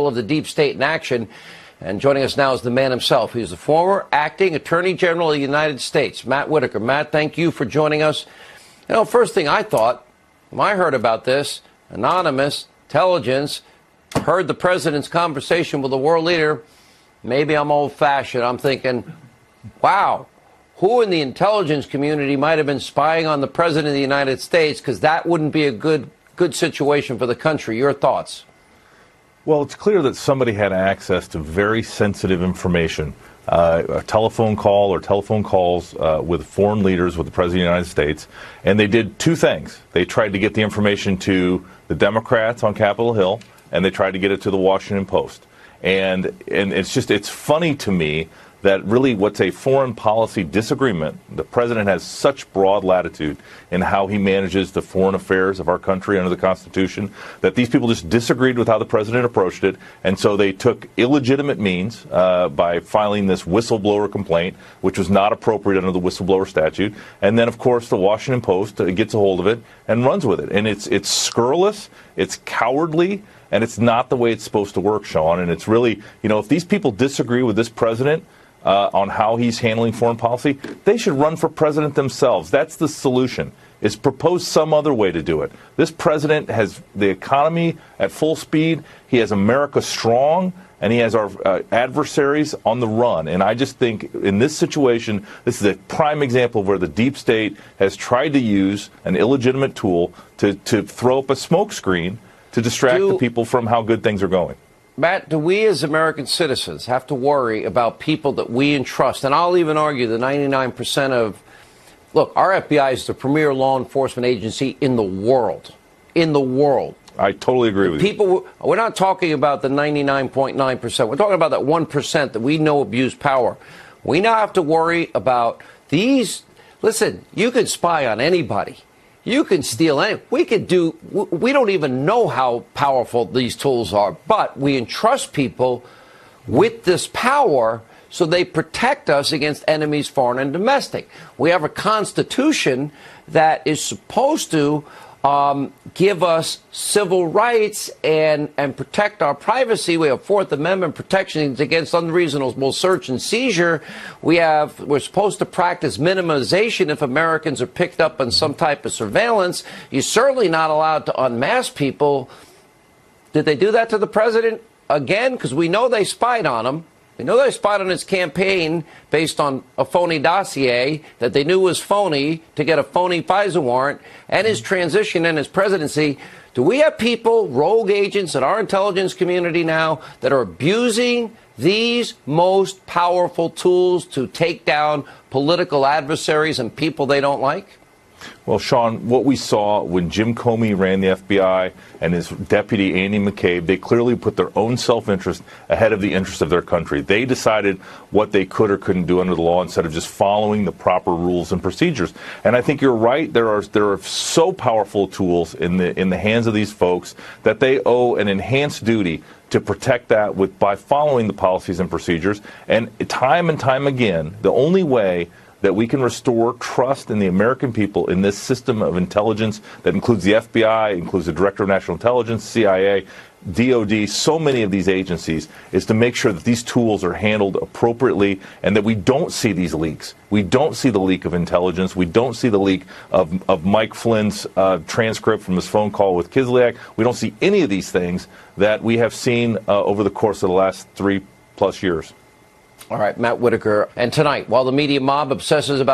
of the deep state in action. And joining us now is the man himself. He's the former acting Attorney General of the United States, Matt Whitaker. Matt, thank you for joining us. You know, first thing I thought, when I heard about this, anonymous intelligence, heard the president's conversation with the world leader, maybe I'm old-fashioned. I'm thinking, wow, who in the intelligence community might have been spying on the president of the United States? Because that wouldn't be a good situation for the country. Your thoughts? Well, it's clear that somebody had access to very sensitive information, a telephone call or telephone calls with foreign leaders with the President of the United States, and they did two things. They tried to get the information to the Democrats on Capitol Hill, and they tried to get it to the Washington Post. And it's funny to me that really what's a foreign policy disagreement, the president has such broad latitude in how he manages the foreign affairs of our country under the Constitution, that these people just disagreed with how the president approached it, and so they took illegitimate means by filing this whistleblower complaint, which was not appropriate under the whistleblower statute, and then, of course, the Washington Post gets a hold of it and runs with it. And it's scurrilous, it's cowardly, and it's not the way it's supposed to work, Sean. And it's really, you know, if these people disagree with this president on how he's handling foreign policy, they should run for president themselves. That's the solution, is propose some other way to do it. This president has the economy at full speed. He has America strong, and he has our adversaries on the run. And I just think in this situation, this is a prime example of where the deep state has tried to use an illegitimate tool to throw up a smokescreen to distract the people from how good things are going. Matt, do we as American citizens have to worry about people that we entrust? And I'll even argue the 99% of, look, our FBI is the premier law enforcement agency in the world. In the world. I totally agree with you. We're not talking about the 99.9%. We're talking about that 1% that we know abuse power. We now have to worry about these. Listen, you can spy on anybody. You can steal anything. We don't even know how powerful these tools are, but we entrust people with this power so they protect us against enemies, foreign and domestic. We have a Constitution that is supposed to give us civil rights and protect our privacy. We have Fourth Amendment protections against unreasonable search and seizure. We're supposed to practice minimization if Americans are picked up on some type of surveillance. You're certainly not allowed to unmask people. Did they do that to the president again? Because we know they spied on him. We know they spied on his campaign based on a phony dossier that they knew was phony to get a phony FISA warrant, and his transition and his presidency. Do we have people, rogue agents in our intelligence community now that are abusing these most powerful tools to take down political adversaries and people they don't like? Well, Sean, what we saw when Jim Comey ran the FBI and his deputy, Andy McCabe, they clearly put their own self-interest ahead of the interest of their country. They decided what they could or couldn't do under the law instead of just following the proper rules and procedures. And I think you're right. There are so powerful tools in the hands of these folks that they owe an enhanced duty to protect that by following the policies and procedures. And time again, the only way that we can restore trust in the American people in this system of intelligence that includes the FBI, includes the Director of National Intelligence, CIA, DOD, so many of these agencies, is to make sure that these tools are handled appropriately and that we don't see these leaks. We don't see the leak of intelligence. We don't see the leak of Mike Flynn's transcript from his phone call with Kislyak. We don't see any of these things that we have seen over the course of the last 3+ years. All right, Matt Whitaker. And tonight, while the media mob obsesses about